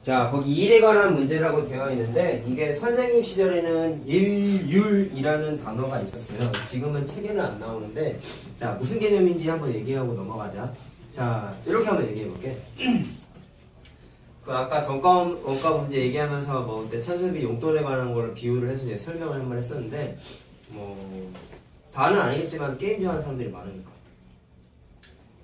자, 거기 일에 관한 문제라고 되어 있는데 이게 선생님 시절에는 일율이라는 단어가 있었어요. 지금은 책에는 안 나오는데 자, 무슨 개념인지 한번 얘기하고 넘어가자. 자, 이렇게 한번 얘기해 볼게. 그 아까 원가 문제 얘기하면서 뭐 그때 찬섭이 용돈에 관한 걸 비유를 해서 이제 설명을 한번 했었는데 뭐 다는 아니겠지만 게임 좋아하는 사람들이 많으니까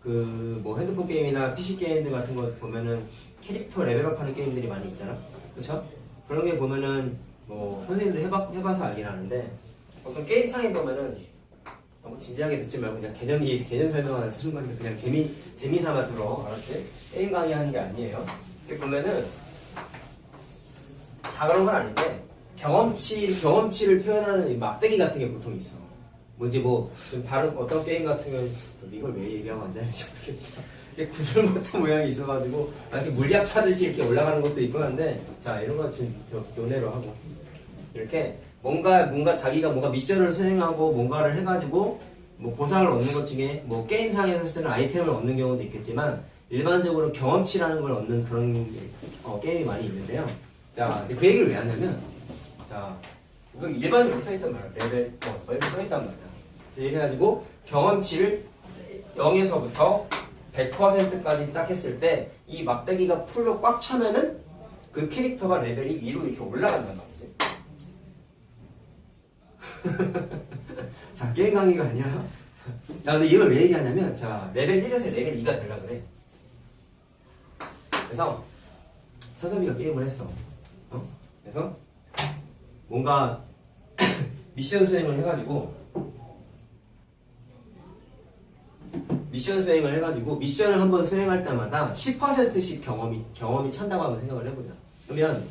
그 뭐 핸드폰 게임이나 PC 게임들 같은 거 보면은 캐릭터 레벨업하는 게임들이 많이 있잖아, 그렇죠? 그런 게 보면은 뭐 선생님도 해봐서 알긴 아는데 어떤 게임상에 보면은 너무 진지하게 듣지 말고 그냥 개념 설명하는 쓰는 거니까 그냥 재미삼아 들어, 알았지? 게임 강의하는 게 아니에요. 이렇게 보면은 다 그런 건 아닌데 경험치를 표현하는 막대기 같은 게 보통 있어. 뭔지 뭐 좀 다른 어떤 게임 같은 경우는 이걸 왜 얘기하고 앉아있는지 모르겠다. 이게 구슬 같은 모양이 있어가지고 이렇게 물약 차듯이 이렇게 올라가는 것도 있고 한데 자 이런 거 좀 교내로 하고 이렇게 뭔가 자기가 뭔가 미션을 수행하고 뭔가를 해가지고 뭐 보상을 얻는 것 중에 뭐 게임상에서 쓰는 아이템을 얻는 경우도 있겠지만 일반적으로 경험치라는 걸 얻는 그런 게임이 많이 있는데요. 자, 근데 그 얘기를 왜 하냐면 자 이거 일반적으로 써있단 말이야. 레벨 이렇게 써있단 말이야. 이래가지고 경험치를 0에서부터 100%까지 딱 했을 때 이 막대기가 풀로 꽉 차면은 그 캐릭터가 레벨이 위로 이렇게 올라간단 말이지. 자, 게임 강의가 아니야. 자, 근데 이걸 왜 얘기하냐면 자, 레벨 1에서 레벨 2가 되려고 그래. 그래서 찬섭이가 게임을 했어. 그래서 뭔가 미션 수행을 해가지고 미션을 한번 수행할 때마다 10%씩 경험이 찬다고 한번 생각을 해보자. 그러면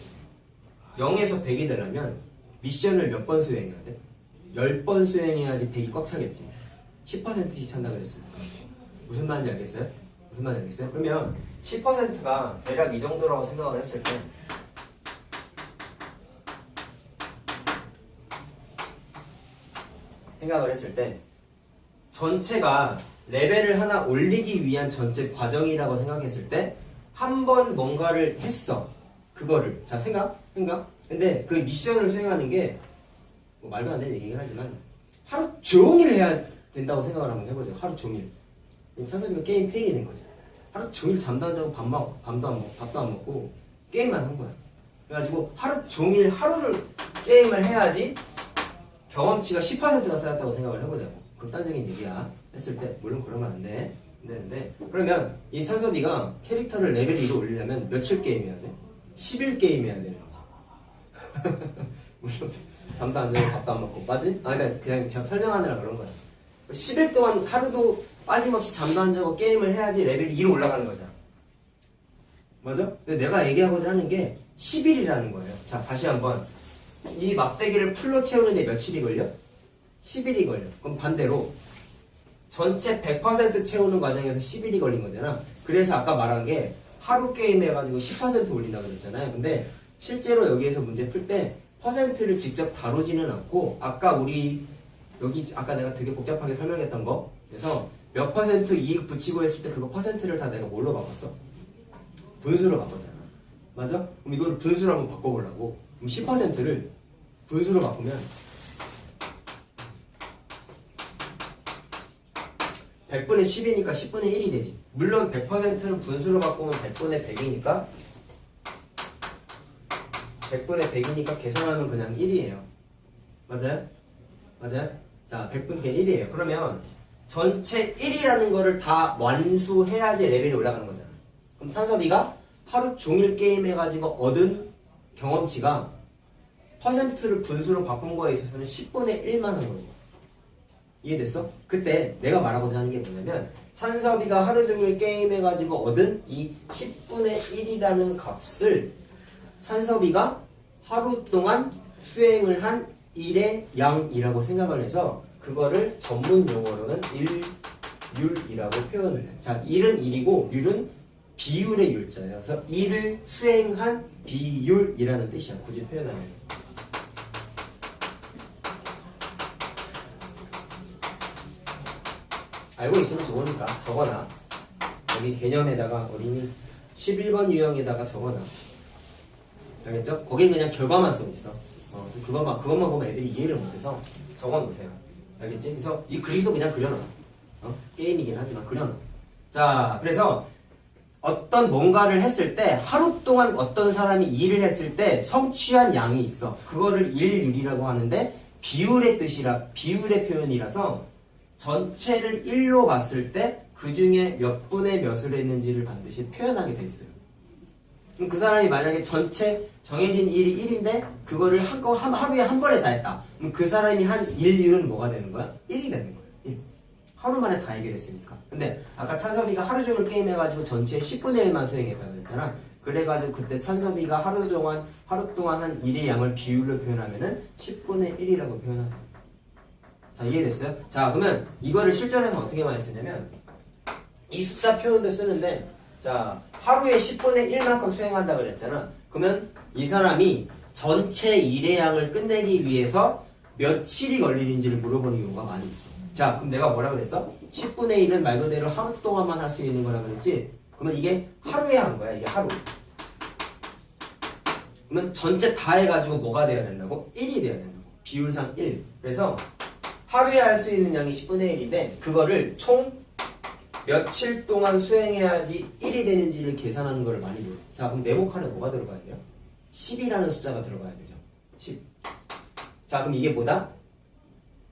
0에서 100이 되려면 미션을 몇 번 수행해야 돼? 10번 수행해야지 100이 꽉 차겠지. 10%씩 찬다 그랬으니까. 무슨 말인지 알겠어요? 그러면 10%가 대략 이 정도라고 생각을 했을 때 전체가 레벨을 하나 올리기 위한 전체 과정이라고 생각했을 때 한 번 뭔가를 했어. 그거를 자 생각 근데 그 미션을 수행하는 게 뭐 말도 안 되는 얘기긴 하지만 하루 종일 해야 된다고 생각을 한번 해보죠. 하루 종일 찬섭이가 게임 페인이 된 거지. 하루 종일 잠도 안 자고 밥도 안 먹고 게임만 한 거야. 그래가지고 하루 종일 하루를 게임을 해야지 경험치가 10%가 쌓였다고 생각을 해보자고. 극단적인 얘기야. 했을 때 물론 그러면 안 되는데 그러면 이 찬섭이가 캐릭터를 레벨 2로 올리려면 며칠 게임 해야 돼? 10일 게임 해야 되는 거지. 물론 잠도 안 자고 밥도 안 먹고 빠지? 그러니까 그냥 제가 설명하느라 그런 거야. 10일 동안 하루도 빠짐없이 잠도 안 자고 게임을 해야지 레벨이 2로 올라가는 거잖아. 맞아? 근데 내가 얘기하고자 하는 게 10일이라는 거예요. 자, 다시 한번 이 막대기를 풀로 채우는데 며칠이 걸려? 10일이 걸려. 그럼 반대로 전체 100% 채우는 과정에서 10일이 걸린 거잖아. 그래서 아까 말한 게 하루 게임 해가지고 10% 올린다고 그랬잖아요. 근데 실제로 여기에서 문제 풀 때 퍼센트를 직접 다루지는 않고 아까 내가 되게 복잡하게 설명했던 거 그래서 몇 퍼센트 이익 붙이고 했을 때 그거 퍼센트를 다 내가 뭘로 바꿨어? 분수로 바꿨잖아. 맞아? 그럼 이걸 분수로 한번 바꿔보려고. 그럼 10%를 분수로 바꾸면 100분의 10이니까 10분의 1이 되지. 물론 100%는 분수로 바꾸면 100분의 100이니까 100분의 100이니까 계산하면 그냥 1이에요. 맞아요? 자, 100분의 1이에요. 그러면 전체 1이라는 거를 다 완수해야지 레벨이 올라가는 거잖아. 그럼 찬섭이가 하루 종일 게임해가지고 얻은 경험치가 퍼센트를 분수로 바꾼 거에 있어서는 10분의 1만 한 거지. 이해됐어? 그때 내가 말하고자 하는 게 뭐냐면 찬섭이가 하루 종일 게임해가지고 얻은 이 10분의 1이라는 값을 찬섭이가 하루 동안 수행을 한 일의 양이라고 생각을 해서 그거를 전문 용어로는 일율이라고 표현을 해. 자, 일은 일이고 율은 비율의 율자예요. 그래서 일을 수행한 비율이라는 뜻이야. 굳이 표현하면. 알고 있으면 좋으니까 적어놔. 여기 개념에다가 어린이 11번 유형에다가 적어놔. 알겠죠? 거기는 그냥 결과만 써 있어. 그것만 보면 애들이 이해를 못해서 적어놓으세요. 알겠지? 그래서 이 그림도 그냥 그려놔. 게임이긴 하지만 그려놔. 자, 그래서 어떤 뭔가를 했을 때 하루 동안 어떤 사람이 일을 했을 때 성취한 양이 있어. 그거를 일률이라고 하는데 비율의 표현이라서 전체를 1로 봤을 때 그 중에 몇 분의 몇을 했는지를 반드시 표현하게 돼 있어요. 그럼 그 사람이 만약에 전체 정해진 일이 1인데 그거를 하루에 한 번에 다 했다. 그럼 그 사람이 한 일률은 뭐가 되는 거야? 1이 되는 거야. 1. 하루 만에 다 해결했으니까. 근데 아까 찬섭이가 하루 종일 게임해가지고 전체 10분의 1만 수행했다고 그랬잖아. 그래가지고 그때 찬섭이가 하루 동안 한 일의 양을 비율로 표현하면은 10분의 1이라고 표현한다. 자, 이해됐어요? 자, 그러면 이거를 실전에서 어떻게 많이 쓰냐면 이 숫자 표현도 쓰는데, 자, 하루에 10분의 1만큼 수행한다 그랬잖아. 그러면 이 사람이 전체 일의 양을 끝내기 위해서 며칠이 걸리는지를 물어보는 경우가 많이 있어. 자, 그럼 내가 뭐라 그랬어? 10분의 1은 말 그대로 하루 동안만 할 수 있는 거라 그랬지? 그러면 이게 하루에 한 거야, 이게 하루. 그러면 전체 다 해가지고 뭐가 돼야 된다고? 1이 돼야 된다고. 비율상 1. 그래서 하루에 할 수 있는 양이 10분의 1인데, 그거를 총 며칠 동안 수행해야지 1이 되는지를 계산하는 걸 많이 물어요. 자, 그럼 네모칸에 뭐가 들어가야 돼요? 10이라는 숫자가 들어가야 되죠. 10. 자, 그럼 이게 뭐다?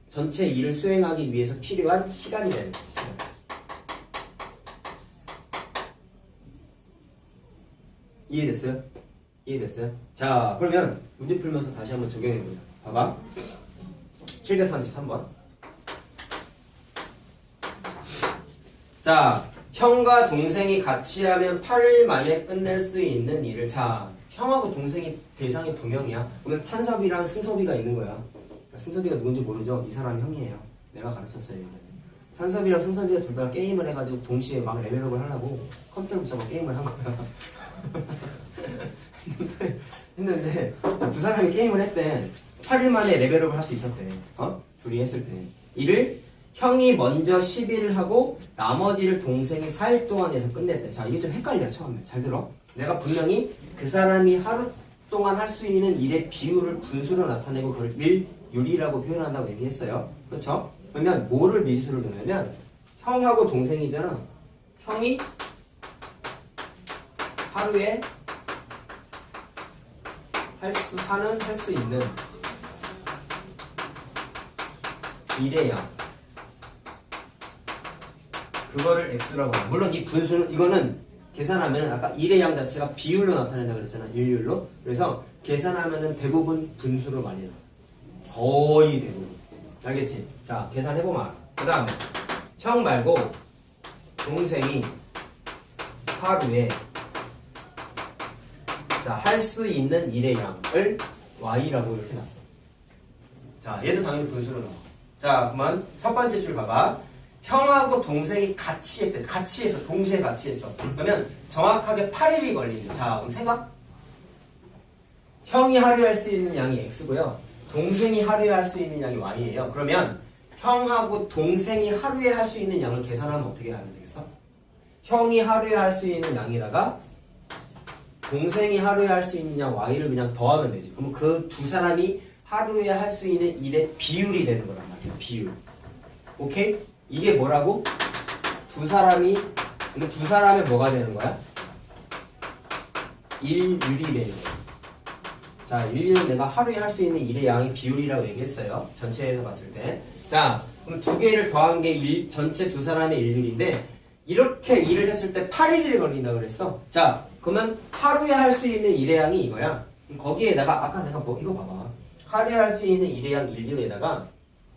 전체 일을 수행하기 위해서 필요한 시간이 되는 거예요. 시간. 이해됐어요? 이해됐어요? 자, 그러면 문제 풀면서 다시 한번 적용해보자. 봐봐. 733번. 자, 형과 동생이 같이 하면 8일 만에 끝낼 수 있는 일을. 자, 형하고 동생이 대상이 두 명이야. 그러면 찬섭이랑 승섭이가 있는 거야. 승섭이가 누군지 모르죠? 이 사람이 형이에요. 내가 가르쳤어요, 예전에. 찬섭이랑 승섭이가 둘 다 게임을 해가지고 동시에 막 레벨업을 하려고 컴퓨터를 붙잡고 게임을 한 거야. 했는데 두 사람이 게임을 했대. 8일 만에 레벨업을 할 수 있었대. 둘이 했을 때. 이를 형이 먼저 10일을 하고 나머지를 동생이 4일 동안 해서 끝냈대. 자, 이게 좀 헷갈려 처음에. 잘 들어. 내가 분명히 그 사람이 하루 동안 할 수 있는 일의 비율을 분수로 나타내고 그걸 일율이라고 표현한다고 얘기했어요. 그렇죠? 그러면 뭐를 미지수를 두냐면 형하고 동생이잖아. 형이 하루에 할 수 있는 일의 양. 그거를 x라고 해요. 물론 이 분수는, 이거는 계산하면 아까 1의 양 자체가 비율로 나타낸다 그랬잖아. 일률로. 그래서 계산하면은 대부분 분수로 많이 나와. 거의 대부분. 알겠지? 자, 계산해보면. 그 다음에 형 말고 동생이 하루에 할 수 있는 일의 양을 y라고 이렇게 놨어. 자, 얘도 당연히 분수로 나와. 자, 그러면 첫 번째 줄 봐봐. 형하고 동생이 같이 했대. 같이 해서, 동시에 같이 했어. 그러면 정확하게 8일이 걸리는. 자, 그럼 생각? 형이 하루에 할 수 있는 양이 x고요. 동생이 하루에 할 수 있는 양이 y예요. 그러면 형하고 동생이 하루에 할 수 있는 양을 계산하면 어떻게 하면 되겠어? 형이 하루에 할 수 있는 양에다가 동생이 하루에 할 수 있는 양 y를 그냥 더하면 되지. 그러면 그 두 사람이 하루에 할 수 있는 일의 비율이 되는 거란 말이야. 비율. 오케이? 이게 뭐라고? 두 사람의 뭐가 되는 거야? 일율이 되는 거야. 자, 일율은 내가 하루에 할 수 있는 일의 양의 비율이라고 얘기했어요. 전체에서 봤을 때. 자, 그럼 두 개를 더한 게 전체 두 사람의 일율인데, 이렇게 일을 했을 때 8일이 걸린다고 그랬어. 자, 그러면 하루에 할 수 있는 일의 양이 이거야. 거기에다가 아까 내가 이거 봐봐. 하루에 할 수 있는 일의 양 일률에다가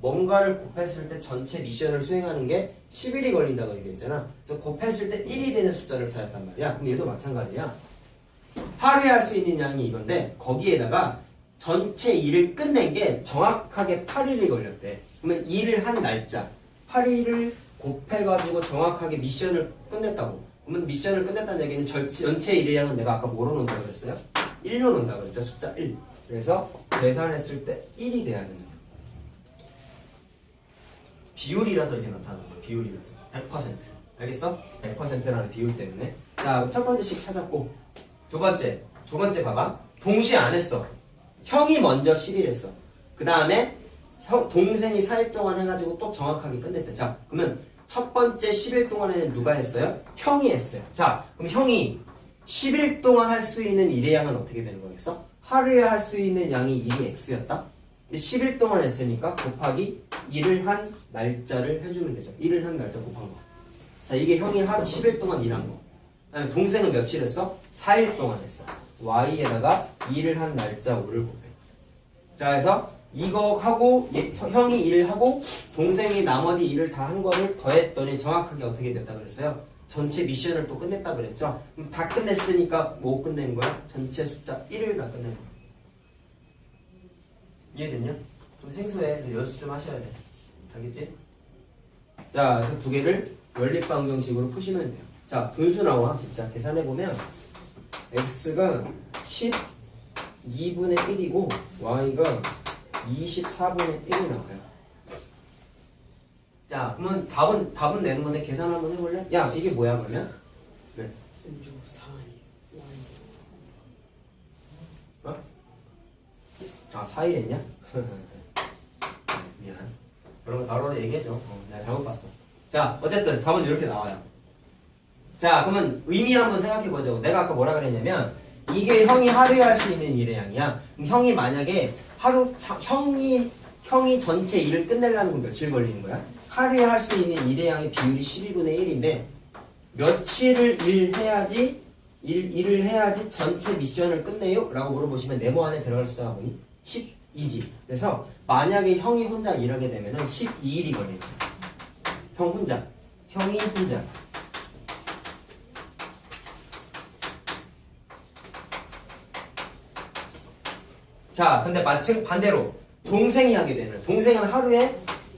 뭔가를 곱했을 때 전체 미션을 수행하는 게 10일이 걸린다고 얘기했잖아. 그래서 곱했을 때 1이 되는 숫자를 찾았단 말이야. 그럼 얘도 마찬가지야. 하루에 할 수 있는 양이 이건데 거기에다가 전체 일을 끝낸 게 정확하게 8일이 걸렸대. 그러면 일을 한 날짜 8일을 곱해가지고 정확하게 미션을 끝냈다고. 그러면 미션을 끝냈다는 얘기는 전체 일의 양은 내가 아까 뭐로 놓는다고 그랬어요? 1로 놓는다고 그랬죠. 숫자 1. 그래서 계산했을 때 1이 돼야 된다. 비율이라서 이게 나타나는 거야. 비율이라서 100%. 알겠어? 100%라는 비율 때문에. 자, 첫 번째씩 찾았고 두 번째 봐봐. 동시에 안 했어. 형이 먼저 10일 했어. 그 다음에 동생이 4일 동안 해가지고 또 정확하게 끝냈대. 자, 그러면 첫 번째 10일 동안에는 누가 했어요? 형이 했어요. 자, 그럼 형이 10일 동안 할 수 있는 일의 양은 어떻게 되는 거겠어? 하루에 할 수 있는 양이 일이 x였다? 근데 10일 동안 했으니까 곱하기 일을 한 날짜를 해주면 되죠. 일을 한 날짜 곱한 거. 자, 이게 형이 하루 10일 동안 일한 거. 그 다음에 동생은 며칠 했어? 4일 동안 했어. y에다가 일을 한 날짜 5를 곱해. 자, 그래서 이거 하고 형이 일을 하고 동생이 나머지 일을 다 한 거를 더했더니 정확하게 어떻게 됐다 그랬어요? 전체 미션을 또 끝냈다 그랬죠? 그럼 다 끝냈으니까 뭐 끝낸 거야? 전체 숫자 1을 다 끝낸 거야. 이해됐냐? 좀 생소해. 연습 좀 하셔야 돼. 알겠지? 자, 그래서 두 개를 연립 방정식으로 푸시면 돼요. 자, 분수 나와. 진짜 계산해보면 x가 12분의 1이고 y가 24분의 1이 나와요. 자, 그러면 답은 내는 건데 계산 한번 해볼래? 야, 이게 뭐야 그러면? 네. 어? 아, 4일 했냐? 미안. 그런 거 바로 얘기해줘. 내가 잘못 봤어. 자, 어쨌든 답은 이렇게 나와요. 자, 그러면 의미 한번 생각해보자고. 내가 아까 뭐라 그랬냐면 이게 형이 하루에 할 수 있는 일의 양이야. 그럼 형이 만약에 형이 전체 일을 끝내려면 건 며칠 걸리는 거야? 하루에 할 수 있는 일의 양의 비율이 12분의 1인데 며칠을 일을 해야지 전체 미션을 끝내요? 라고 물어보시면 네모 안에 들어갈 숫자가 뭐니? 12지. 그래서 만약에 형이 혼자 일하게 되면 12일이 걸려요. 형이 혼자. 자, 근데 마침 반대로 동생이 하게 되면 동생은 하루에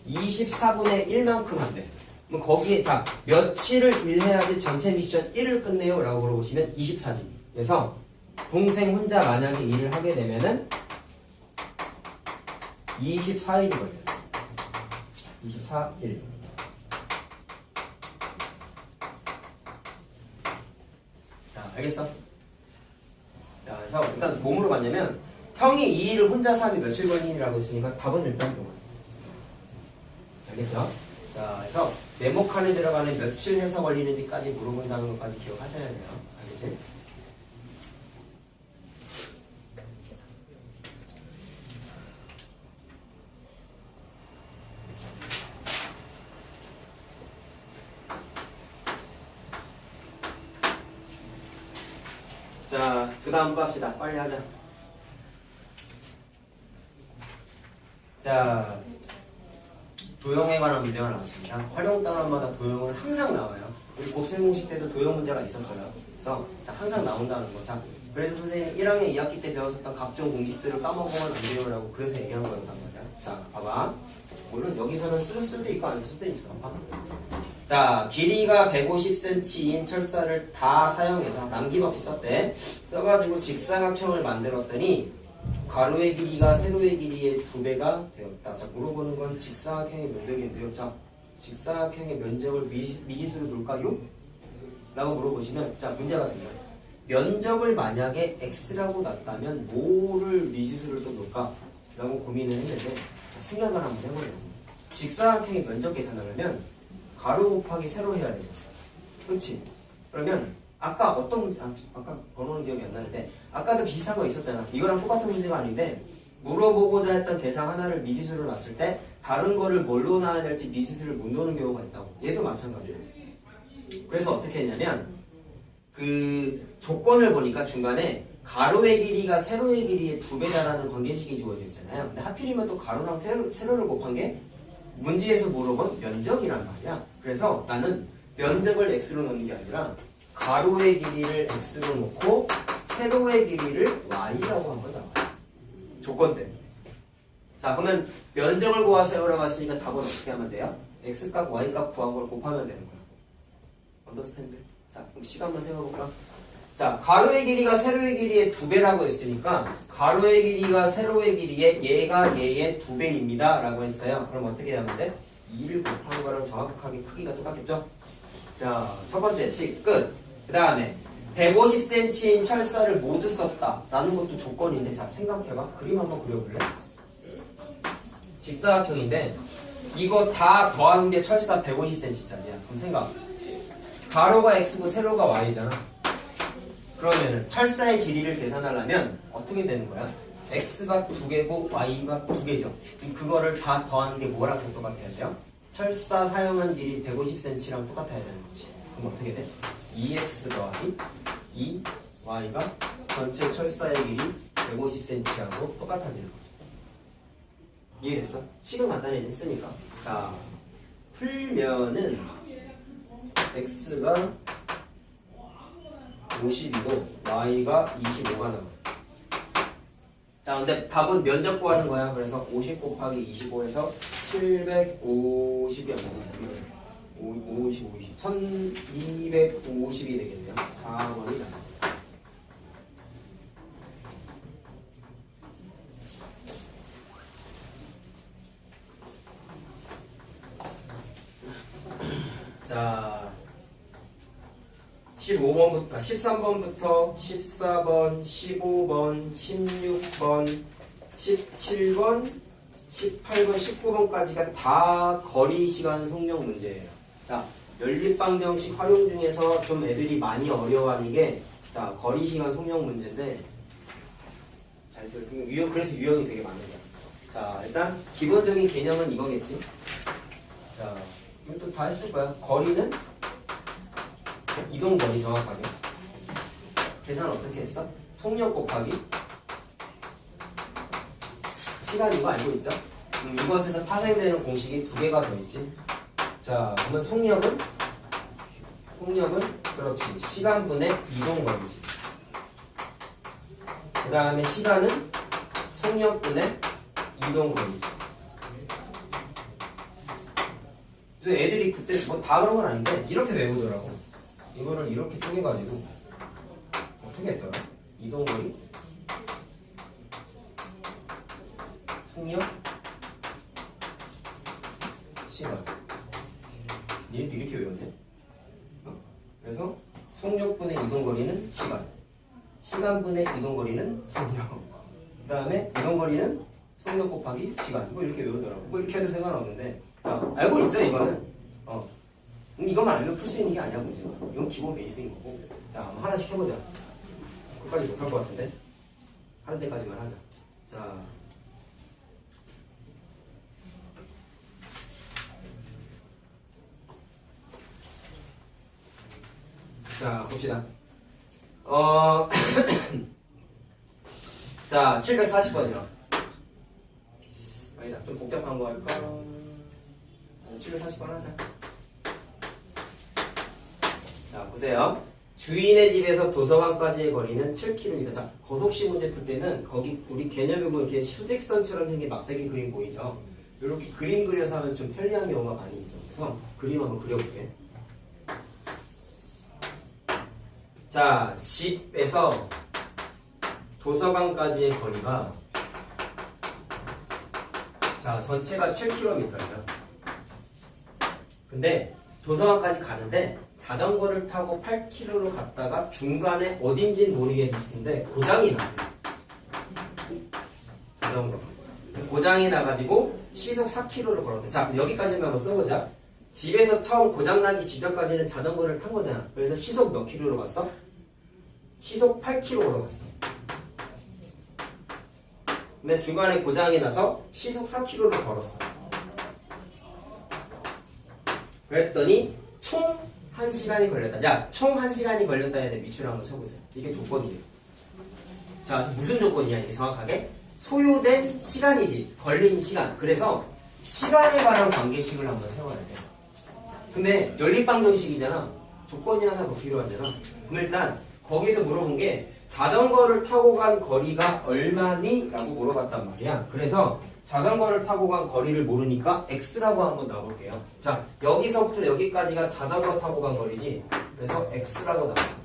24분의 1만큼 한대. 그럼 거기에 자 며칠을 일해야지 전체 미션 1을 끝내요? 라고 물어보시면 24지. 그래서 동생 혼자 만약에 일을 하게 되면은 24일이 걸려요. 24일. 자, 알겠어? 자, 그래서 일단 뭐 물어봤냐면 형이 이 일을 혼자서 하면 며칠 걸리니라고 했으니까 답은 일단 이거. 알겠죠? 자, 그래서 네모 칸에 들어가는 며칠 해서 걸리는지까지 물어본다는 것까지 기억하셔야 돼요. 알겠지? 자, 그 다음 거 합시다. 빨리 하자. 자, 도형에 관한 문제가 나왔습니다. 활용 단원마다 도형은 항상 나와요. 우리 곱셈 공식 때도 도형 문제가 있었어요. 그래서 항상 나온다는 거죠. 그래서 선생님이 1학년 2학기 때 배웠었던 각종 공식들을 까먹으면 안 돼요라고 그래서 얘기한 거였단 말이야. 자, 봐봐. 물론 여기서는 쓸 수도 있고 안 쓸 수도 있어. 봐봐. 자, 길이가 150cm인 철사를 다 사용해서 남김없이 썼대. 써가지고 직사각형을 만들었더니 가로의 길이가 세로의 길이의 2배가 되었다. 자, 물어보는 건 직사각형의 면적인데요. 자, 직사각형의 면적을 미지수로 놓을까요? 라고 물어보시면 자, 문제가 생겨요. 면적을 만약에 x라고 놨다면 뭐를 미지수를 또 놓을까? 라고 고민을 했는데 생각을 한번 해보려고. 직사각형의 면적 계산하려면 가로 곱하기 세로 해야 되죠. 그렇지? 그러면 아까 어떤 문제, 아까 번호는 기억이 안 나는데 아까도 비슷한 거 있었잖아. 이거랑 똑같은 문제가 아닌데 물어보고자 했던 대상 하나를 미지수로 놨을 때 다른 거를 뭘로 놔야 될지 미지수를 못 놓는 경우가 있다고. 얘도 마찬가지예요. 그래서 어떻게 했냐면 그 조건을 보니까 중간에 가로의 길이가 세로의 길이의 2배다라는 관계식이 주어져 있잖아요. 근데 하필이면 또 가로랑 세로를 곱한 게 문제에서 물어본 면적이란 말이야. 그래서 나는 면적을 x로 넣는 게 아니라 가로의 길이를 x로 놓고 세로의 길이를 y라고 한번 나왔어. 조건 때문에. 자, 그러면 면적을 구하세요라고 했으니까 답은 어떻게 하면 돼요? x값, y값 구한 걸 곱하면 되는 거야. 언더스탠드? 자, 그럼 시간만 세워볼까? 자, 가로의 길이가 세로의 길이의 2배라고 했으니까 가로의 길이가 세로의 길이의 얘가 얘의 2배입니다 라고 했어요. 그럼 어떻게 하면 돼? 2를 곱한 거랑 정확하게 크기가 똑같겠죠? 자, 첫 번째 식 끝. 그 다음에 150cm인 철사를 모두 썼다 라는 것도 조건인데, 자 생각해봐. 그림 한번 그려볼래? 직사각형인데 이거 다 더한 게 철사 150cm짜리야. 그럼 생각, 가로가 x고 세로가 y잖아. 그러면은 철사의 길이를 계산하려면 어떻게 되는 거야? x가 2개고 y가 2개죠. 그거를 다 더하는 게 뭐랑 똑같아야 돼요? 철사 사용한 길이 150cm랑 똑같아야 되는 거지. 그럼 어떻게 돼? 2x 더하기 2y가 전체 철사의 길이 150cm하고 똑같아지는 거죠. 이해됐어? 식은 간단히 했으니까. 자, 풀면은 x가 52고 y가 25가 나와. 자, 근데 답은 면적 구하는 거야. 그래서 50 곱하기 25에서 750이 안 나와. 50, 1250이 되겠네요. 4번이 나와. 자, 15번부터, 13번부터 14번, 15번, 16번, 17번, 18번, 19번까지가 다 거리 시간 속력 문제예요. 자, 연립방정식 활용 중에서 좀 애들이 많이 어려워하는 게, 자, 거리 시간 속력 문제인데, 잘 들어. 그래서 유형이 되게 많은 거야. 자, 일단 기본적인 개념은 이거겠지. 자, 이것도 다 했을 거야. 거리는 이동거리 정확하게. 계산 어떻게 했어? 속력 곱하기 시간, 이거 알고 있죠? 이것에서 파생되는 공식이 2개가 더 있지. 자, 그러면 속력은 그렇지, 시간분의 이동거리지. 그 다음에 시간은 속력분의 이동거리지. 그래서 애들이 그때 뭐 다 그런 건 아닌데 이렇게 외우더라고. 이거를 이렇게 쪼개가지고 어떻게 했더라? 이동거리, 속력, 시간. 얘도 이렇게 외웠네. 그래서 속력분의 이동거리는 시간, 시간분의 이동거리는 속력, 그 다음에 이동거리는 속력 곱하기 시간. 뭐 이렇게 외우더라고. 뭐 이렇게 해도 상관없는데, 자, 알고 있죠 이거는? 이것만 알면 풀 수 있는 게 아니야 문제가. 이건 기본 베이스인 거고. 자, 한번 하나씩 해보자. 끝까지 못할 것 같은데 하는 데까지만 하자. 자, 봅시다. 자, 740번이요. 아니다, 좀 복잡한 거 할까? 740번 하자. 자, 보세요. 주인의 집에서 도서관까지의 거리는 7km. 자, 거속시 문제 풀 때는 거기 우리 개념이 보면 이렇게 수직선처럼 생긴 막대기 그림 보이죠? 이렇게 그림 그려서 하면 좀 편리한 경우가 많이 있어. 그래서 그림 한번 그려볼게. 자, 집에서 도서관까지의 거리가, 자, 전체가 7km죠. 근데 도서관까지 가는데 자전거를 타고 8km로 갔다가 중간에 어딘진 모르게 있는데 고장이 나요. 자전거 고장이 나가지고 시속 4km를 걸었대. 자, 여기까지만 한번 써보자. 집에서 처음 고장나기 직전까지는 자전거를 탄 거잖아. 그래서 시속 몇 킬로로 갔어? 시속 8km로 갔어. 근데 중간에 고장이 나서 시속 4km를 걸었어. 그랬더니 총 1시간이 걸렸다. 야, 총 1시간이 걸렸다 해야 돼. 밑줄 한번 쳐보세요. 이게 조건이에요. 자, 무슨 조건이야 이게 정확하게? 소요된 시간이지. 걸린 시간. 그래서 시간에 관한 관계식을 한번 세워야 돼. 근데 연립방정식이잖아. 조건이 하나 더 필요하잖아. 그럼 일단 거기서 물어본 게 자전거를 타고 간 거리가 얼마니? 라고 물어봤단 말이야. 그래서 자전거를 타고 간 거리를 모르니까 x라고 한번 놔볼게요. 자, 여기서부터 여기까지가 자전거 타고 간 거리지. 그래서 x라고 나왔어.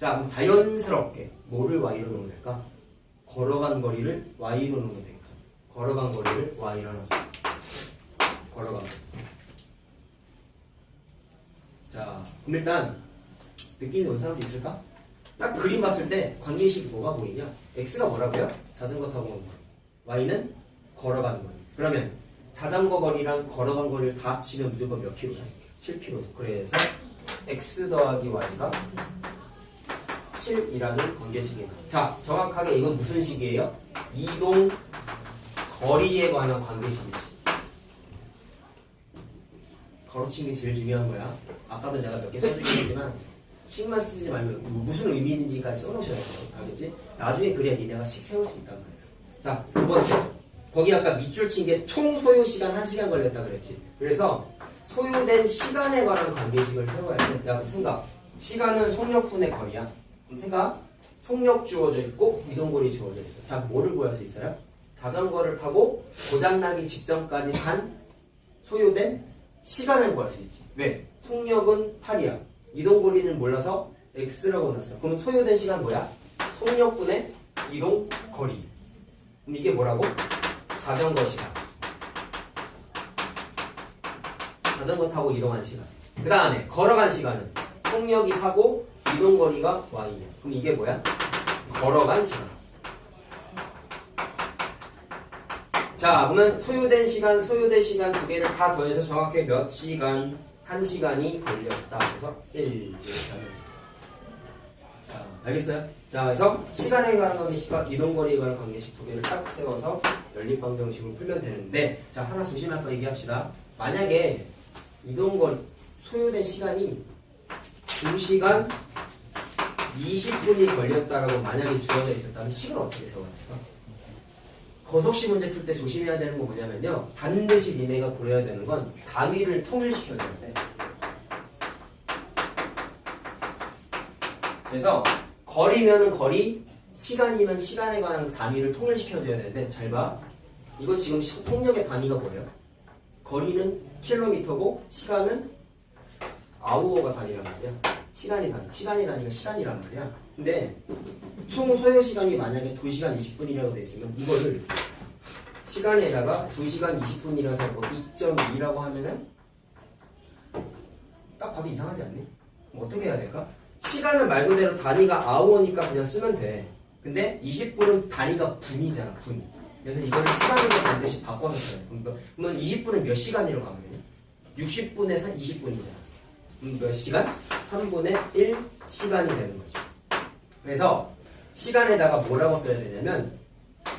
자, 그럼 자연스럽게 뭐를 y로 놓으면 될까? 걸어간 거리를 y로 놓으면 되겠죠. 걸어간 거리를 y로 넣었어. 걸어간 거리. 자, 그럼 일단 느낌이 온 사람도 있을까? 딱 그림 봤을 때 관계식이 뭐가 보이냐? x가 뭐라고요? 자전거 타고 온 거리. y는 걸어가는 거리. 그러면 자전거 거리랑 걸어간 거리를 다 합치면 무조건 몇 킬로야? 7km. 그래서 x 더하기 y가 7이라는 관계식이에요. 자, 정확하게 이건 무슨 식이에요? 이동 거리에 관한 관계식이지. 가로친 게 제일 중요한 거야. 아까도 내가 몇 개 써주긴 했지만 식만 쓰지 말고 무슨 의미인지까지 써놓으셔야 돼요. 알겠지? 나중에 그래야 니네가 식 세울 수 있단 말이야. 자, 두 번째. 거기 아까 밑줄 친 게 총 소요 시간 1시간 걸렸다 그랬지. 그래서 소요된 시간에 관한 관계식을 세워야 돼. 야, 그럼 생각. 시간은 속력분의 거리야. 그럼 생각. 속력 주어져 있고 이동거리 주어져 있어. 자, 뭐를 구할 수 있어요? 자전거를 타고 고장나기 직전까지 간 소요된 시간을 구할 수 있지. 왜? 속력은 8이야. 이동거리는 몰라서 x라고 놨어. 그럼 소요된 시간 뭐야? 속력분의 이동거리. 그럼 이게 뭐라고? 자전거 시간. 자전거 타고 이동한 시간. 그 다음에 걸어간 시간은 속력이 4고 이동거리가 y냐. 그럼 이게 뭐야? 걸어간 시간. 자, 그러면 소요된 시간 두 개를 다 더해서 정확하게 몇 시간, 1시간이 걸렸다. 그래서 1 이렇게 하면. 자, 알겠어요? 자, 그래서 시간에 관한 관계식과 이동거리에 관한 관계식 두 개를 딱 세워서 연립방정식을 풀면 되는데, 자, 하나 조심할 거 얘기합시다. 만약에 이동거리, 소요된 시간이 2시간 20분이 걸렸다라고 만약에 주어져 있었다면 식을 어떻게 세워야 될까? 거속시 문제 풀 때 조심해야 되는 거 뭐냐면요. 반드시 니네가 고려해야 되는 건 단위를 통일시켜줘야 돼. 그래서 거리면은 거리, 시간이면 시간에 관한 단위를 통일시켜줘야 되는데 잘 봐. 이거 지금 속력의 단위가 뭐예요? 거리는 킬로미터고 시간은 아우어가 단위란 말이야. 시간이 단위가 시간이란 말이야. 근데 총 소요 시간이 만약에 2시간 20분이라고 돼 있으면 이거를 시간에다가 2시간 20분이라서 뭐 2.2라고 하면은 딱 봐도 이상하지 않니? 그럼 어떻게 해야 될까? 시간은 말 그대로 단위가 아워니까 그냥 쓰면 돼. 근데 20분은 단위가 분이잖아, 분. 그래서 이거를 시간으로 반드시 바꿔서 써야 돼. 그러면 20분은 몇 시간이라고 하면 되냐? 60분에 20분이잖아. 몇 시간? 3분의 1 시간이 되는 거지. 그래서 시간에다가 뭐라고 써야 되냐면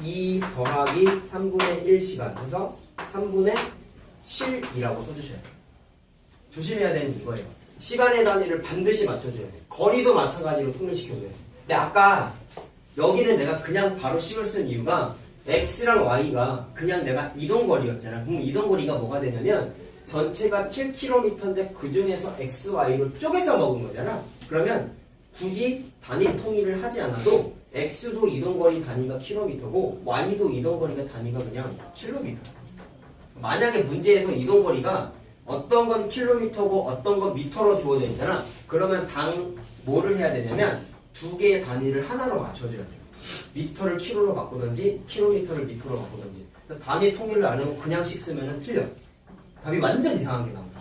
2 더하기 3분의 1 시간 해서 3분의 7이라고 써주셔야 돼요. 조심해야 되는 게 이거예요. 시간의 단위를 반드시 맞춰줘야 돼. 거리도 마찬가지로 통일시켜줘야 돼. 근데 아까 여기는 내가 그냥 바로 식을 쓴 이유가 x랑 y가 그냥 내가 이동거리였잖아. 그럼 이동거리가 뭐가 되냐면 전체가 7km인데 그 중에서 x, y를 쪼개져 먹은 거잖아. 그러면 굳이 단위 통일을 하지 않아도 x도 이동거리 단위가 킬로미터고 y도 이동거리가 단위가 그냥 킬로미터. 만약에 문제에서 이동거리가 어떤 건 킬로미터고 어떤 건 미터로 주어져 있잖아. 그러면 뭐를 해야 되냐면 두 개의 단위를 하나로 맞춰줘야 돼요. 미터를 킬로로 바꾸든지 킬로미터를 미터로 바꾸든지. 단위 통일을 안 하고 그냥 식 쓰면 틀려. 답이 완전 이상하게 나온다.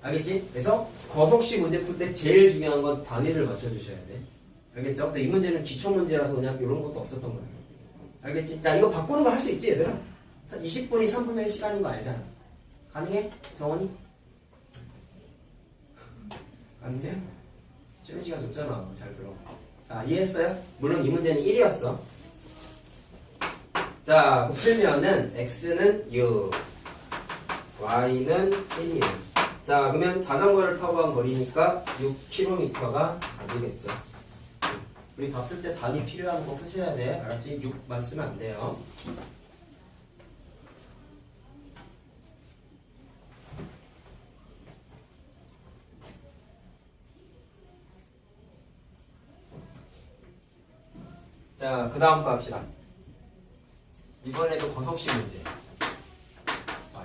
알겠지? 그래서 거속시 문제 풀 때 제일 중요한 건 단위를 맞춰주셔야 돼. 알겠죠? 근데 이 문제는 기초문제라서 그냥 이런 것도 없었던 거야. 알겠지? 자, 이거 바꾸는 거 할 수 있지, 얘들아? 20분이 3분의 1 시간인 거 알잖아. 가능해? 정원이? 가능해? 쉬는 시간 줬잖아. 잘 들어. 자, 이해했어요? 물론 이 문제는 1이었어. 자, 그 풀면은 x는 6, y는 1이에요. 자, 그러면 자전거를 타고 간 거리니까 6km가 되겠죠. 우리 밥 쓸 때 단위 필요한 거 쓰셔야 돼. 알았지? 6만 쓰면 안 돼요. 자, 그 다음 거 합시다. 이번에도 거속시 문제.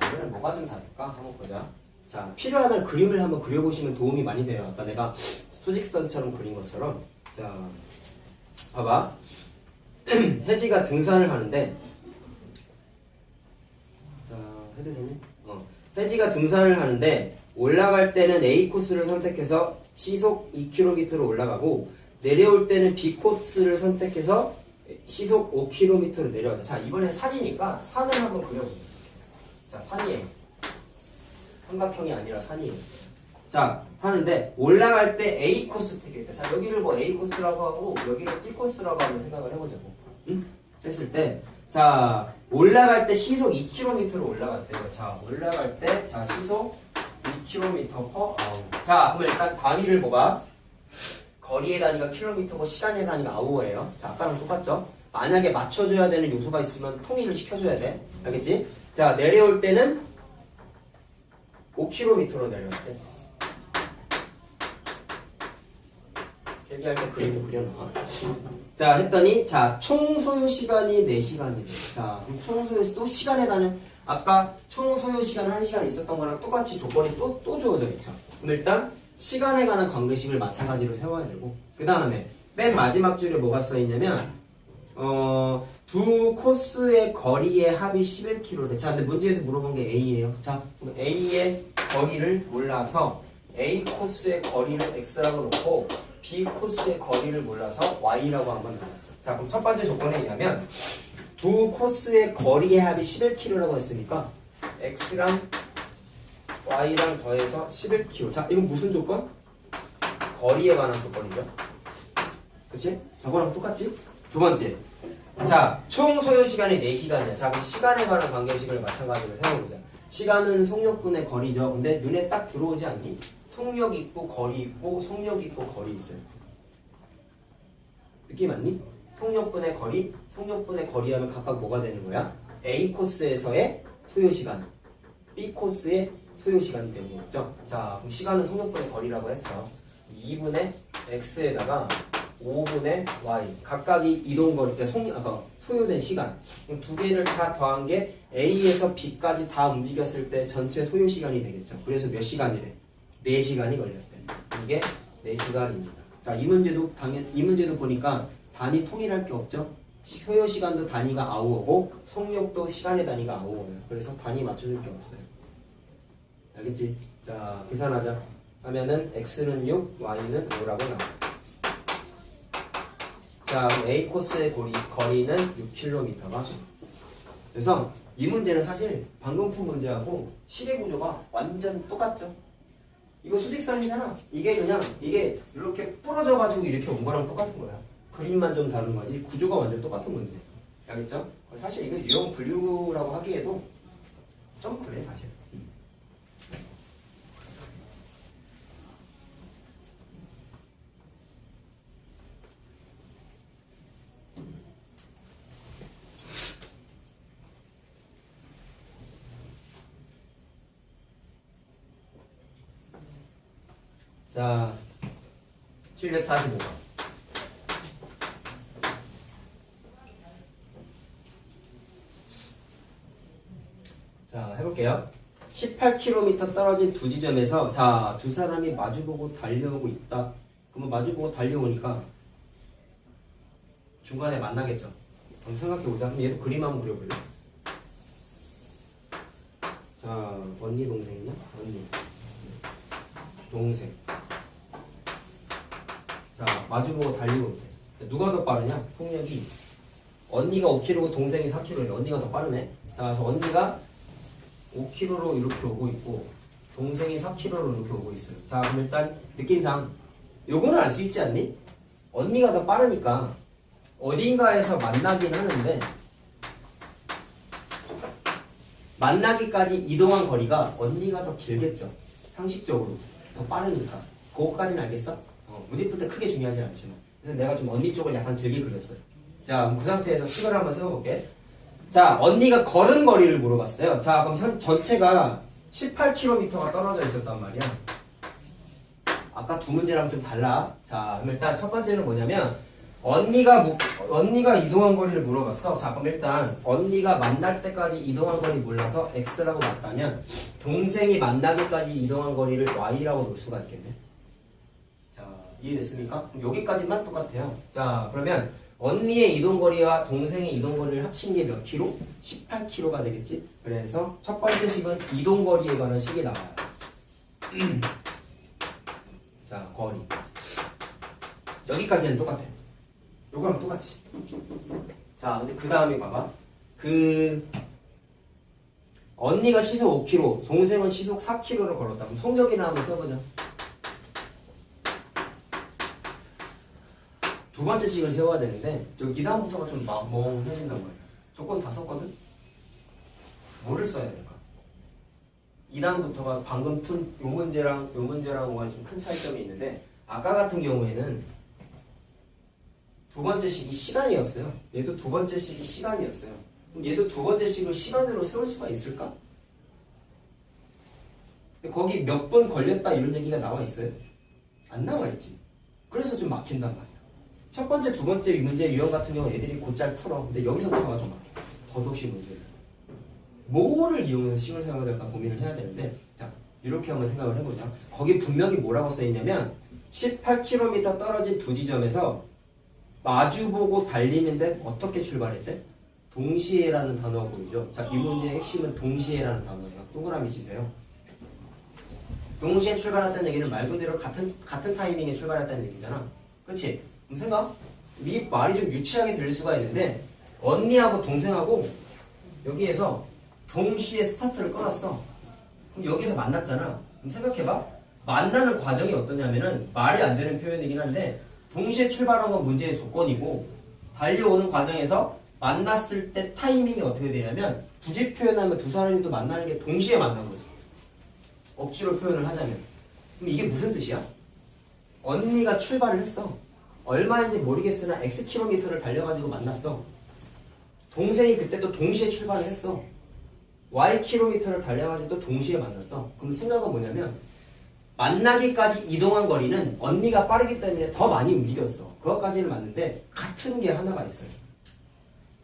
이번엔 뭐가 좀 다를까? 한번 보자. 자, 필요하면 그림을 한번 그려보시면 도움이 많이 돼요. 아까 내가 수직선처럼 그린 것처럼. 자, 봐봐. 혜지가 등산을 하는데, 자, 해도 되니? 혜지가 등산을 하는데, 올라갈 때는 A 코스를 선택해서 시속 2km로 올라가고, 내려올 때는 B 코스를 선택해서 시속 5km로 내려가자. 자, 이번에 산이니까 산을 한번 그려보세요. 자, 산이에요. 삼각형이 아니라 산이에요. 자, 타는데 올라갈 때 A 코스 택했다. 자, 여기를 뭐 A 코스라고 하고 여기를 B 코스라고 한번 생각을 해보자고. 응? 했을 때, 자, 올라갈 때 시속 2km로 올라갔대요. 자, 올라갈 때, 자, 시속 2km/h. 자, 그러면 일단 단위를 뭐가? 거리의 단위가 킬로미터고 시간의 단위가 아워예요. 자, 아까랑 똑같죠? 만약에 맞춰줘야 되는 요소가 있으면 통일을 시켜줘야 돼. 알겠지? 자, 내려올 때는 5km로 내려왔대. 얘기할 때 그림도 그려놔. 자, 했더니, 자, 총 소요 시간이 4시간이래. 자, 그럼 총 소요, 또 시간에 단위, 아까 총 소요 시간 1시간 있었던 거랑 똑같이 조건이 또 주어져 있죠. 그럼 일단, 시간에 관한 관계식을 마찬가지로 세워야 되고, 그 다음에, 맨 마지막 줄에 뭐가 써있냐면, 두 코스의 거리의 합이 11km래. 자, 근데 문제에서 물어본 게 A예요. 자, 그럼 A의 거리를 몰라서, A 코스의 거리를 X라고 놓고, B 코스의 거리를 몰라서 Y라고 한번 나눴어. 자, 그럼 첫 번째 조건에 의하면 두 코스의 거리의 합이 11km라고 했으니까 X랑 Y랑 더해서 11km. 자, 이건 무슨 조건? 거리에 관한 조건이죠. 그치? 저거랑 똑같지? 두 번째. 자, 총 소요 시간이 4시간이야. 자, 그럼 시간에 관한 관계식을 마찬가지로 세워보자. 시간은 속력분의 거리죠. 근데 눈에 딱 들어오지 않니? 속력 있고 거리 있고 속력 있고 거리 있어요. 느낌 맞니? 속력분의 거리, 속력분의 거리 하면 각각 뭐가 되는 거야? A 코스에서의 소요 시간, B 코스의 소요 시간이 되는 거죠. 자, 그럼 시간은 속력분의 거리라고 했어. 2분의 X에다가 5분의 Y. 각각이 이동 거리, 그러니까 소요된 시간. 그럼 두 개를 다 더한 게 A에서 B까지 다 움직였을 때 전체 소요 시간이 되겠죠. 그래서 몇 시간이래? 4시간이 걸렸대. 이게 4시간입니다. 자, 이 문제도 보니까 단위 통일할 게 없죠. 소요 시간도 단위가 아우어고 속력도 시간의 단위가 아우어요. 그래서 단위 맞춰줄 게 없어요. 알겠지? 자, 계산하자. 하면은 x는 6, y는 5라고 나와. 자, 그럼 A 코스의 거리는 6km가. 그래서 이 문제는 사실 방금 푼 문제하고 시계 구조가 완전 똑같죠. 이거 수직선이잖아. 이게 그냥 이게 이렇게 부러져가지고 이렇게 온 거랑 똑같은 거야. 그림만 좀 다른 거지 구조가 완전 똑같은 문제야. 알겠죠? 사실 이거 유형 분류라고 하기에도 좀 그래 사실. 자, 745번. 자, 해볼게요. 18km 떨어진 두 지점에서 자, 두 사람이 마주보고 달려오고 있다. 그러면 마주보고 달려오니까 중간에 만나겠죠. 한번 생각해보자. 그럼 얘도 그림 한번 그려볼래? 자, 언니 동생이냐? 언니 동생. 자, 마주보고 달리고 있대. 누가 더 빠르냐? 폭력이 언니가 5km고 동생이 4km래. 언니가 더 빠르네. 자, 그래서 언니가 5km로 이렇게 오고 있고 동생이 4km로 이렇게 오고 있어요. 자, 그럼 일단 느낌상 요거는 알 수 있지 않니? 언니가 더 빠르니까 어딘가에서 만나긴 하는데 만나기까지 이동한 거리가 언니가 더 길겠죠. 상식적으로 더 빠르니까. 그거까지는 알겠어? 문제부터 크게 중요하진 않지만. 그래서 내가 좀 언니 쪽을 약간 길게 그렸어요. 자, 그 상태에서 식을 한번 세워볼게. 자, 언니가 걸은 거리를 물어봤어요. 자, 그럼 전체가 18km가 떨어져 있었단 말이야. 아까 두 문제랑 좀 달라. 자, 그럼 일단 첫 번째는 뭐냐면 언니가 이동한 거리를 물어봤어. 자, 그럼 일단 언니가 만날 때까지 이동한 거리 몰라서 x라고 맞다면 동생이 만나기까지 이동한 거리를 y라고 놓을 수가 있겠네. 자, 이해됐습니까? 그럼 여기까지만 똑같아요. 자, 그러면 언니의 이동거리와 동생의 이동거리를 합친 게 몇 킬로? 18km가 되겠지? 그래서 첫 번째 식은 이동거리에 관한 식이 나와요. 자, 거리. 여기까지는 똑같아. 요거랑 똑같지. 자, 근데 그 다음에 봐봐. 언니가 시속 5km, 동생은 시속 4km를 걸었다. 그럼 속력이나 한번 써보자. 두 번째 식을 세워야 되는데, 이 다음부터가 좀 멍해진단 말이야. 조건 다 썼거든? 뭐를 써야 될까? 이 다음부터가 방금 요 문제랑 요 문제랑은 좀 큰 차이점이 있는데, 아까 같은 경우에는 두 번째 식이 시간이었어요. 얘도 두 번째 식이 시간이었어요. 그럼 얘도 두 번째 식을 시간으로 세울 수가 있을까? 근데 거기 몇 분 걸렸다 이런 얘기가 나와 있어요? 안 나와 있지. 그래서 좀 막힌단 말이야. 첫 번째, 두 번째 문제 유형 같은 경우 애들이 곧잘 풀어. 근데 여기서부터가 좀 막혀. 더독식 문제에서. 뭐를 이용해서 식을 사용해야 될까 고민을 해야 되는데, 자, 이렇게 한번 생각을 해보자. 거기 분명히 뭐라고 써있냐면 18km 떨어진 두 지점에서 마주보고 달리는데 어떻게 출발했대? 동시에라는 단어가 보이죠? 자, 이 문제의 핵심은 동시에라는 단어예요. 동그라미 치세요. 동시에 출발했다는 얘기는 말 그대로 같은 타이밍에 출발했다는 얘기잖아. 그치? 그럼 생각? 이 말이 좀 유치하게 들릴 수가 있는데, 언니하고 동생하고 여기에서 동시에 스타트를 끊었어. 그럼 여기서 만났잖아. 그럼 생각해봐. 만나는 과정이 어떠냐면은 말이 안 되는 표현이긴 한데, 동시에 출발한 건 문제의 조건이고, 달려오는 과정에서 만났을 때 타이밍이 어떻게 되냐면, 굳이 표현하면 두 사람이 또 만나는 게 동시에 만난 거지. 억지로 표현을 하자면. 그럼 이게 무슨 뜻이야? 언니가 출발을 했어. 얼마인지 모르겠으나 X 킬로미터를 달려가지고 만났어. 동생이 그때 또 동시에 출발을 했어. Y 킬로미터를 달려가지고 또 동시에 만났어. 그럼 생각은 뭐냐면, 만나기까지 이동한 거리는 언니가 빠르기 때문에 더 많이 움직였어. 그것까지는 맞는데 같은 게 하나가 있어요.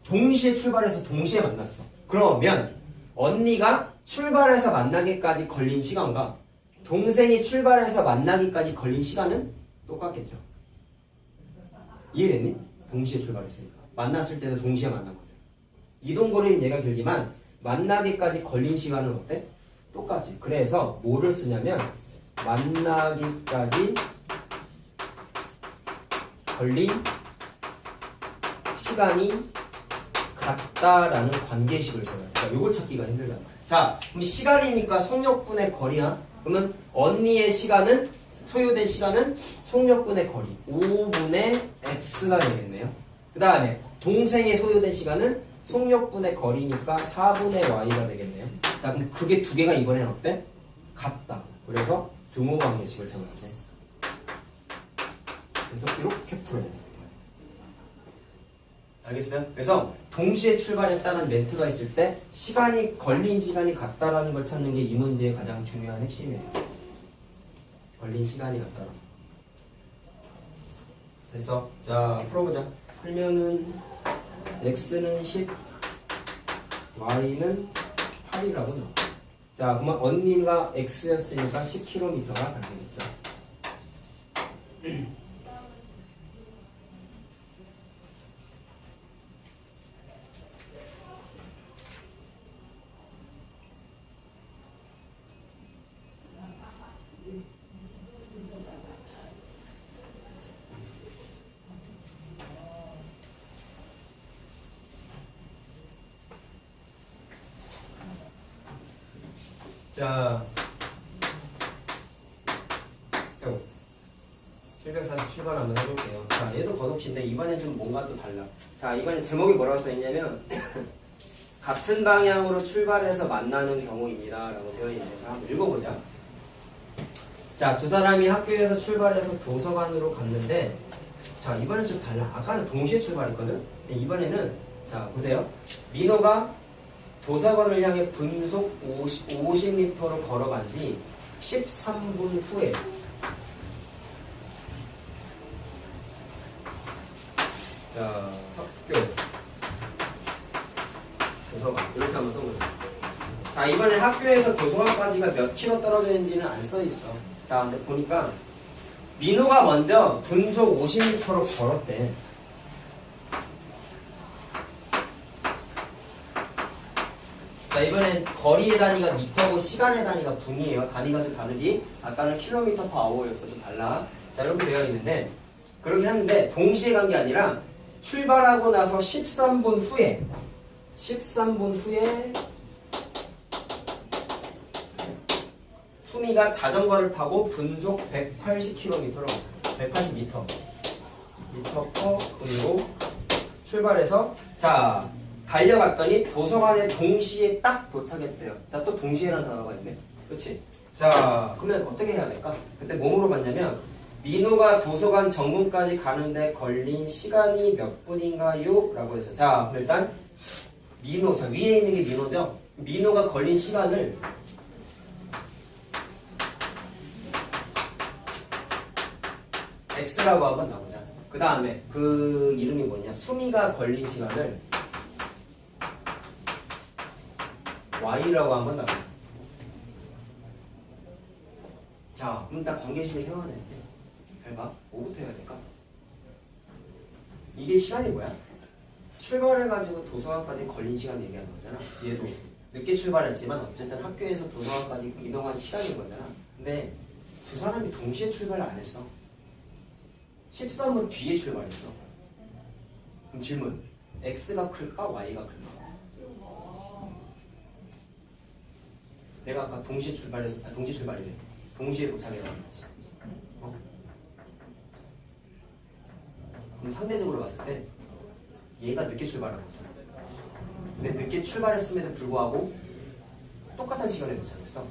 동시에 출발해서 동시에 만났어. 그러면 언니가 출발해서 만나기까지 걸린 시간과 동생이 출발해서 만나기까지 걸린 시간은 똑같겠죠. 이해됐니? 동시에 출발했으니까. 만났을 때도 동시에 만난 거죠. 이동거리는 얘가 길지만 만나기까지 걸린 시간은 어때? 똑같지. 그래서 뭐를 쓰냐면 만나기까지 걸린 시간이 같다라는 관계식을 써요. 그러니까 요걸 찾기가 힘들단 말이야. 자, 그럼 시간이니까 속력분의 거리야. 그러면 언니의 시간은, 소요된 시간은 속력분의 거리 5분의 x가 되겠네요. 그 다음에 동생의 소요된 시간은 속력분의 거리니까 4분의 y가 되겠네요. 자, 그럼 그게 두 개가 이번엔 어때? 같다. 그래서 등호 관계식을 세워야 돼. 그래서 이렇게 풀어야 돼. 알겠어요? 그래서 동시에 출발했다는 멘트가 있을 때 걸린 시간이 같다라는 걸 찾는 게 이 문제의 가장 중요한 핵심이에요. 걸린 시간이 같다라는 거. 됐어? 자, 풀어보자. 풀면은 x는 10, y는 8이라고 나와. 자, 그러면 언니가 x였으니까 10km가 되겠죠. 자, 747번 한번 해볼게요. 자, 얘도 거독시인데 이번엔 좀 뭔가 또 달라. 자, 이번엔 제목이 뭐라고 써있냐면 같은 방향으로 출발해서 만나는 경우입니다 라고 되어 있는데 한번 읽어보자. 자, 두 사람이 학교에서 출발해서 도서관으로 갔는데, 자, 이번엔 좀 달라. 아까는 동시에 출발했거든? 근데 이번에는, 자, 보세요. 민호가 도서관을 향해 분속 50m로 걸어간 지 13분 후에 자, 학교 도서관 이렇게 한번 써보자. 자, 이번에 학교에서 도서관까지가 몇 킬로 떨어져 있는지는 안 써있어. 자, 근데 보니까 민호가 먼저 분속 50m로 걸었대. 자, 이번엔 거리의 단위가 미터고 시간의 단위가 분이에요. 단위가 좀 다르지? 아까는 킬로미터 퍼 아워였어. 좀 달라. 자, 이렇게 되어 있는데 그렇게 하는데 동시에 간 게 아니라 출발하고 나서 13분 후에 수미가 자전거를 타고 분속 180km로 180m 퍼 분으로 출발해서 자 달려갔더니 도서관에 동시에 딱 도착했대요. 자 또 동시에라는 단어가 있네. 그렇지? 자 그러면 어떻게 해야 될까? 그때 뭐 물어봤냐면 민호가 도서관 정문까지 가는데 걸린 시간이 몇 분인가요? 라고 했어요. 자 그럼 일단 민호, 자 위에 있는 게 민호죠? 민호가 걸린 시간을 X라고 한번 나오자. 그 다음에 그 이름이 뭐냐? 수미가 걸린 시간을 Y라고 한번 나오자. 자, 그럼 딱 관계식을 세워야되는데 잘 봐. 뭐부터 해야 될까? 이게 시간이 뭐야? 출발해가지고 도서관까지 걸린 시간 얘기하는 거잖아. 얘도 늦게 출발했지만 어쨌든 학교에서 도서관까지 이동한 시간인 거잖아. 근데 두 사람이 동시에 출발을 안 했어. 13분 뒤에 출발했어. 그럼 질문. X가 클까? Y가 클까? 내가 아까 동시에 출발해서, 동시에 출발이래. 동시에 도착해라는 거지. 그럼 상대적으로 봤을 때 얘가 늦게 출발한 거잖아. 근데 늦게 출발했음에도 불구하고 똑같은 시간에 도착했어.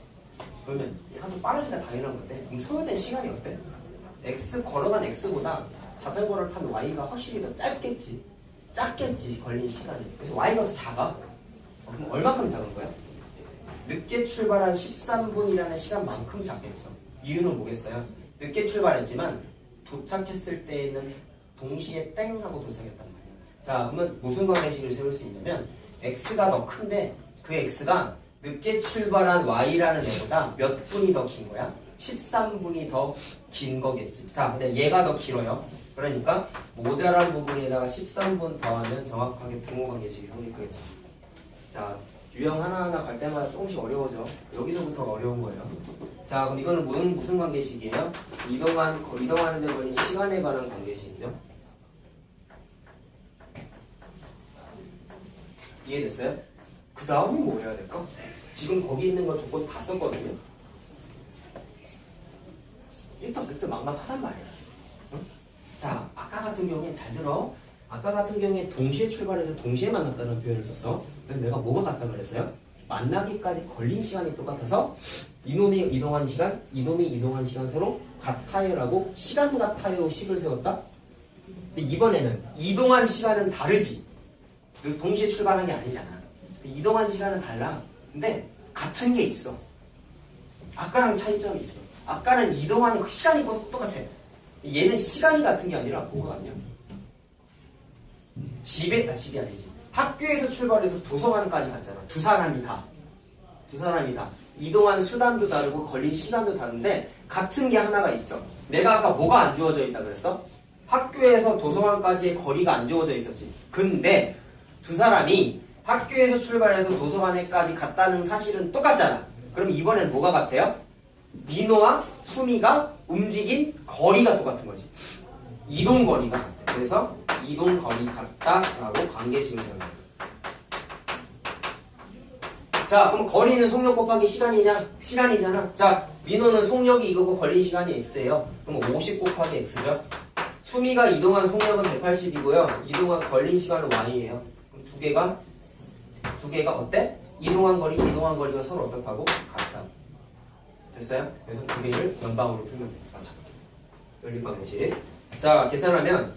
그러면 얘가 더 빠르니까 당연한 건데 그럼 소요된 시간이 어때? X 걸어간 X보다 자전거를 탄 Y가 확실히 더 작겠지 걸린 시간이. 그래서 Y가 더 작아. 그럼 얼마큼 작은 거야? 늦게 출발한 13분이라는 시간만큼 작겠죠. 이유는 뭐겠어요? 늦게 출발했지만 도착했을 때에는 동시에 땡 하고 도착했단 말이야. 자 그러면 무슨 관계식을 세울 수 있냐면 X가 더 큰데 그 X가 늦게 출발한 Y라는 애보다 몇 분이 더 긴 거야? 13분이 더 긴 거겠지. 자 근데 얘가 더 길어요. 그러니까 모자란 부분에다가 13분 더하면 정확하게 부호 관계식이 성립하겠죠. 자 유형 하나하나 갈 때마다 조금씩 어려워져. 여기서부터 어려운 거예요. 자 그럼 이거는 무슨 관계식이에요? 이동하는 데 걸린 시간에 관한 관계식이죠. 이해됐어요? 그 다음이 뭐 해야 될까? 지금 거기 있는 거 조건 다 썼거든요. 이게 또 그때 막막하단 말이야. 응? 자 아까 같은 경우에 잘 들어. 아까 같은 경우에 동시에 출발해서 동시에 만났다는 표현을 썼어. 그래서 내가 뭐가 같다 그랬어요? 만나기까지 걸린 시간이 똑같아서 이놈이 이동한 시간 서로 같아요라고 시간 같아요 식을 세웠다. 근데 이번에는 이동한 시간은 다르지. 동시에 출발한 게 아니잖아. 이동한 시간은 달라. 근데 같은 게 있어. 아까랑 차이점이 있어. 아까는 이동하는 시간이 똑같아. 얘는 시간이 같은 게 아니라 뭐가 같냐? 집이 아니지. 학교에서 출발해서 도서관까지 갔잖아. 두 사람이 다. 이동한 수단도 다르고 걸린 시간도 다른데 같은 게 하나가 있죠. 내가 아까 뭐가 안 주어져 있다 그랬어? 학교에서 도서관까지의 거리가 안 주어져 있었지. 근데 두 사람이 학교에서 출발해서 도서관에까지 갔다는 사실은 똑같잖아. 그럼 이번엔 뭐가 같아요? 민호와 수미가 움직인 거리가 똑같은 거지. 이동 거리가 같아. 그래서 이동 거리 같다라고 관계식을 세워요. 자, 그럼 거리는 속력 곱하기 시간이잖아. 자, 민호는 속력이 이거고 걸린 시간이 x예요. 그럼 50 곱하기 x죠. 수미가 이동한 속력은 180이고요. 이동한 걸린 시간은 y예요. 그럼 두 개가 어때? 이동한 거리가 서로 어떻다고? 같다. 됐어요? 그래서 두 개를 연방으로 풀면 돼. 맞춰. 열린 방식. 자, 계산하면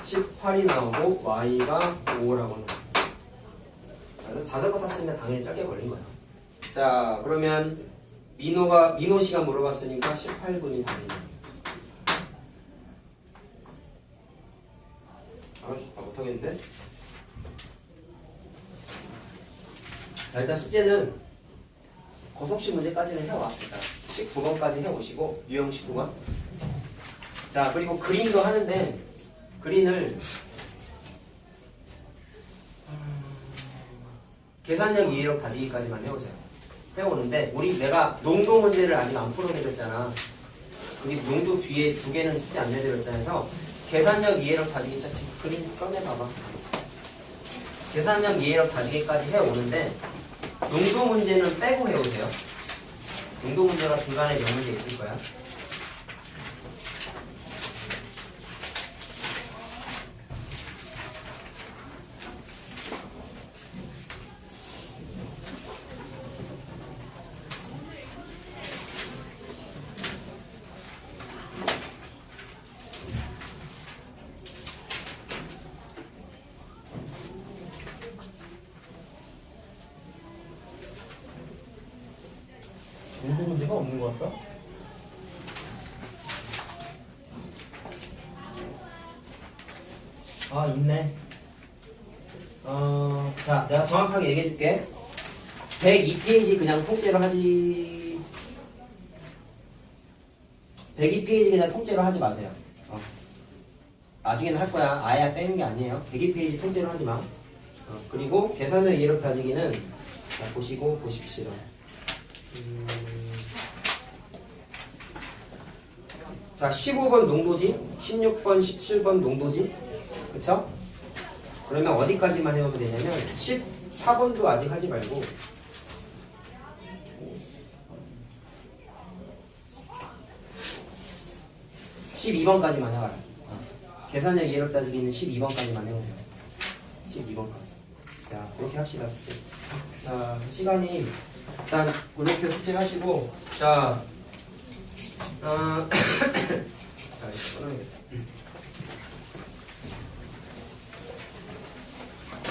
18이 나오고 y가 5라고 나와요. 그래서 자전거 탔으니까 당연히 짧게 걸린 거야. 자, 그러면 민호 씨가 물어봤으니까 18분이 답이네. 아, 못하겠는데? 자, 일단 숙제는 거속식 문제까지는 해와. 일단 19번까지 해오시고 유형 19번. 자, 그리고 그림도 하는데 그림을 계산력 이해력 다지기까지만 해오세요. 해오는데 내가 농도 문제를 아직 안 풀어내렸잖아. 여기 농도 뒤에 두 개는 숙제 안 내드렸잖아요. 그래서 계산력 이해력 다지기 자 지금 그림 꺼내봐봐. 계산력 이해력 다지기까지 해오는데 농도 문제는 빼고 해오세요. 농도 문제가 중간에 몇 문제 있을 거야. 농도 문제가 없는 것 같다? 아, 있네. 자, 내가 정확하게 얘기해 줄게. 102페이지 그냥 통째로 하지. 102페이지 그냥 통째로 하지 마세요. 나중에는 할 거야. 아예 빼는 게 아니에요. 102페이지 통째로 하지 마. 그리고 계산의 이해력 다지기는 자, 보시고 보십시오. 자, 15번 농도지, 16번, 17번 농도지, 그쵸? 그러면 어디까지만 해오면 되냐면 14번도 아직 하지 말고 12번까지만 해봐요. 계산력 이해력 따지기는 12번까지만 해보세요. 12번까지. 자, 그렇게 합시다. 자, 시간이 일단 그렇게 숙제하시고, 자, 자, 이거 끊어야겠다.